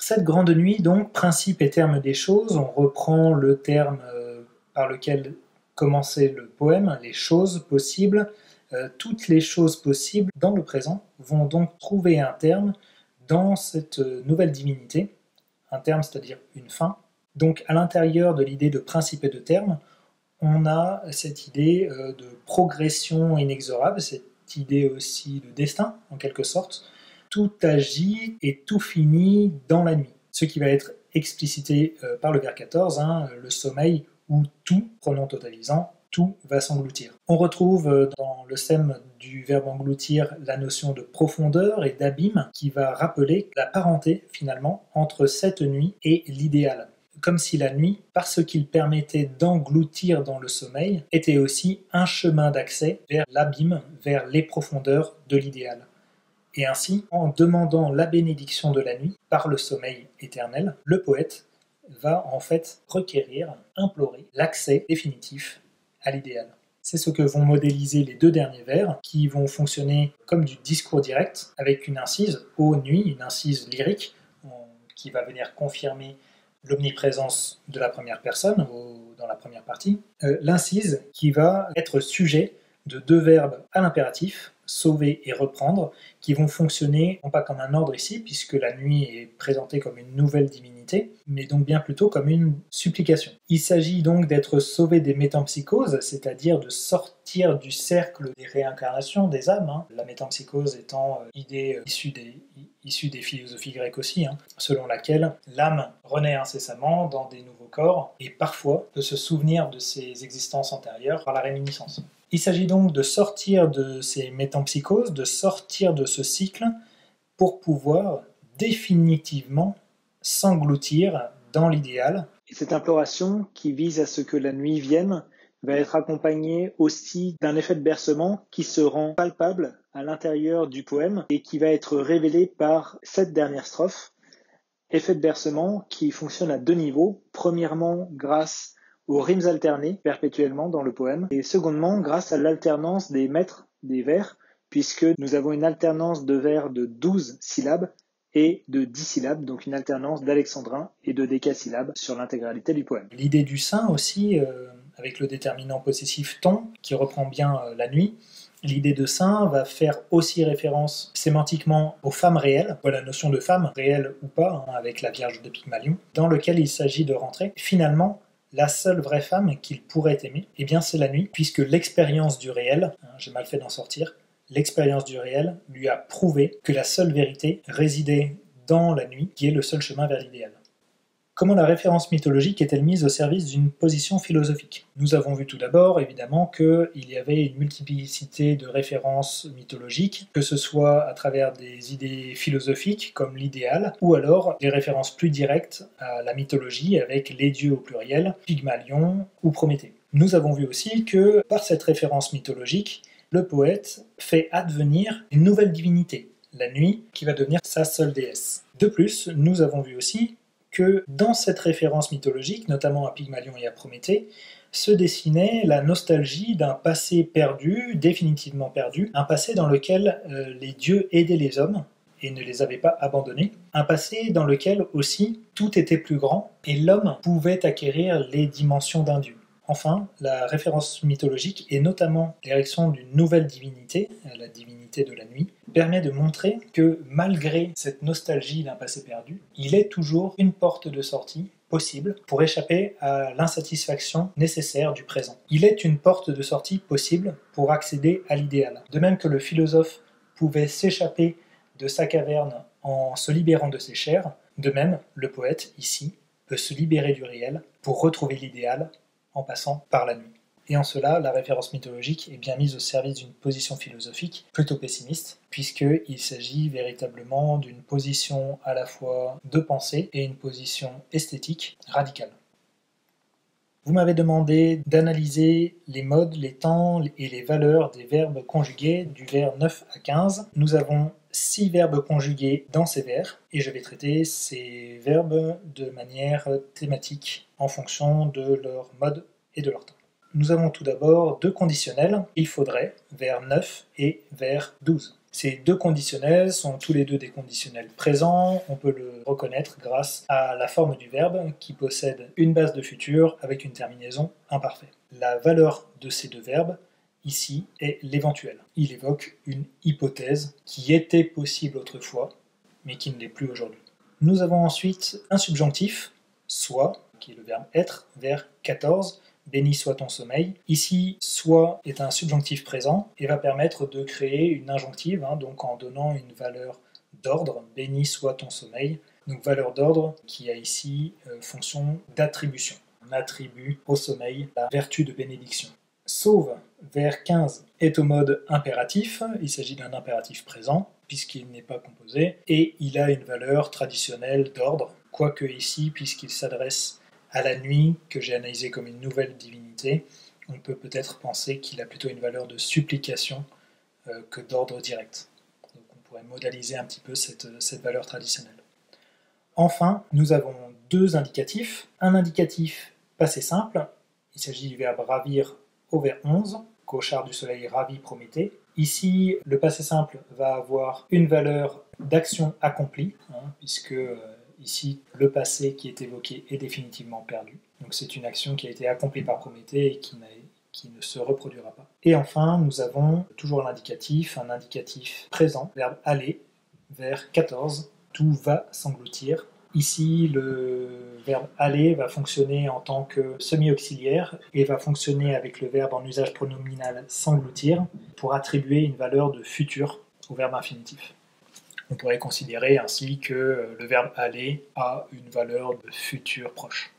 Cette grande nuit, donc, principe et terme des choses, on reprend le terme par lequel commençait le poème, les choses possibles. Toutes les choses possibles dans le présent vont donc trouver un terme dans cette nouvelle divinité, un terme c'est-à-dire une fin. Donc à l'intérieur de l'idée de principe et de terme, on a cette idée de progression inexorable, cette idée aussi de destin en quelque sorte. Tout agit et tout finit dans la nuit. Ce qui va être explicité par le vers 14, le sommeil où tout, pronom totalisant, tout va s'engloutir. On retrouve dans le sème du verbe engloutir la notion de profondeur et d'abîme qui va rappeler la parenté finalement entre cette nuit et l'idéal. Comme si la nuit, parce qu'il permettait d'engloutir dans le sommeil, était aussi un chemin d'accès vers l'abîme, vers les profondeurs de l'idéal. Et ainsi, en demandant la bénédiction de la nuit par le sommeil éternel, le poète va en fait requérir, implorer l'accès définitif à l'idéal. C'est ce que vont modéliser les deux derniers vers, qui vont fonctionner comme du discours direct, avec une incise ô nuit, une incise lyrique, qui va venir confirmer l'omniprésence de la première personne dans la première partie. L'incise qui va être sujet de deux verbes à l'impératif, sauver et reprendre, qui vont fonctionner non pas comme un ordre ici, puisque la nuit est présentée comme une nouvelle divinité, mais donc bien plutôt comme une supplication. Il s'agit donc d'être sauvé des métempsychoses, c'est-à-dire de sortir du cercle des réincarnations des âmes, la métempsychose étant idée issue des philosophies grecques aussi, selon laquelle l'âme renaît incessamment dans des nouveaux corps, et parfois de se souvenir de ses existences antérieures par la réminiscence. Il s'agit donc de sortir de ces métempsychoses, de sortir de ce cycle pour pouvoir définitivement s'engloutir dans l'idéal. Et cette imploration qui vise à ce que la nuit vienne va être accompagnée aussi d'un effet de bercement qui se rend palpable à l'intérieur du poème et qui va être révélé par cette dernière strophe. Effet de bercement qui fonctionne à deux niveaux. Premièrement, grâce aux rimes alternées perpétuellement dans le poème, et secondement grâce à l'alternance des maîtres des vers, puisque nous avons une alternance de vers de 12 syllabes et de 10 syllabes, donc une alternance d'alexandrin et de décasyllabes sur l'intégralité du poème. L'idée du saint aussi, avec le déterminant possessif ton, qui reprend bien la nuit. L'idée de saint va faire aussi référence sémantiquement aux femmes réelles, ou à la notion de femme, réelle ou pas, avec la Vierge de Pygmalion, dans lequel il s'agit de rentrer. Finalement, la seule vraie femme qu'il pourrait aimer, eh bien c'est la nuit, puisque l'expérience du réel, j'ai mal fait d'en sortir, l'expérience du réel lui a prouvé que la seule vérité résidait dans la nuit, qui est le seul chemin vers l'idéal. Comment la référence mythologique est-elle mise au service d'une position philosophique? Nous avons vu tout d'abord, évidemment, qu'il y avait une multiplicité de références mythologiques, que ce soit à travers des idées philosophiques, comme l'idéal, ou alors des références plus directes à la mythologie, avec les dieux au pluriel, Pygmalion ou Prométhée. Nous avons vu aussi que, par cette référence mythologique, le poète fait advenir une nouvelle divinité, la nuit, qui va devenir sa seule déesse. De plus, nous avons vu aussi que dans cette référence mythologique, notamment à Pygmalion et à Prométhée, se dessinait la nostalgie d'un passé perdu, définitivement perdu, un passé dans lequel les dieux aidaient les hommes et ne les avaient pas abandonnés, un passé dans lequel aussi tout était plus grand et l'homme pouvait acquérir les dimensions d'un dieu. Enfin, la référence mythologique, et notamment l'érection d'une nouvelle divinité, la divinité de la nuit, permet de montrer que malgré cette nostalgie d'un passé perdu, il est toujours une porte de sortie possible pour échapper à l'insatisfaction nécessaire du présent. Il est une porte de sortie possible pour accéder à l'idéal. De même que le philosophe pouvait s'échapper de sa caverne en se libérant de ses chairs, de même, le poète, ici, peut se libérer du réel pour retrouver l'idéal en passant par la nuit. Et en cela, la référence mythologique est bien mise au service d'une position philosophique plutôt pessimiste, puisqu'il s'agit véritablement d'une position à la fois de pensée et une position esthétique radicale. Vous m'avez demandé d'analyser les modes, les temps et les valeurs des verbes conjugués du vers 9 à 15. Nous avons 6 verbes conjugués dans ces vers, et je vais traiter ces verbes de manière thématique en fonction de leur mode et de leur temps. Nous avons tout d'abord deux conditionnels, il faudrait, vers 9 et vers 12. Ces deux conditionnels sont tous les deux des conditionnels présents, on peut le reconnaître grâce à la forme du verbe qui possède une base de futur avec une terminaison imparfaite. La valeur de ces deux verbes, ici, est l'éventuel. Il évoque une hypothèse qui était possible autrefois, mais qui ne l'est plus aujourd'hui. Nous avons ensuite un subjonctif, soit, qui est le verbe être, vers 14, béni soit ton sommeil. Ici, soit est un subjonctif présent et va permettre de créer une injonctive, donc en donnant une valeur d'ordre, béni soit ton sommeil. Donc valeur d'ordre qui a ici fonction d'attribution. On attribue au sommeil la vertu de bénédiction. Sauve, vers 15, est au mode impératif, il s'agit d'un impératif présent, puisqu'il n'est pas composé, et il a une valeur traditionnelle d'ordre, quoique ici, puisqu'il s'adresse à la nuit, que j'ai analysé comme une nouvelle divinité, on peut peut-être penser qu'il a plutôt une valeur de supplication que d'ordre direct. Donc on pourrait modaliser un petit peu cette valeur traditionnelle. Enfin, nous avons deux indicatifs. Un indicatif passé simple, il s'agit du verbe ravir au vers 11, qu'au char du soleil ravit Prométhée. Ici, le passé simple va avoir une valeur d'action accomplie, puisque ici, le passé qui est évoqué est définitivement perdu. Donc c'est une action qui a été accomplie par Prométhée et qui ne se reproduira pas. Et enfin, nous avons toujours l'indicatif, un indicatif présent, verbe aller, vers 14, tout va s'engloutir. Ici, le verbe aller va fonctionner en tant que semi-auxiliaire et va fonctionner avec le verbe en usage pronominal s'engloutir pour attribuer une valeur de futur au verbe infinitif. On pourrait considérer ainsi que le verbe aller a une valeur de futur proche.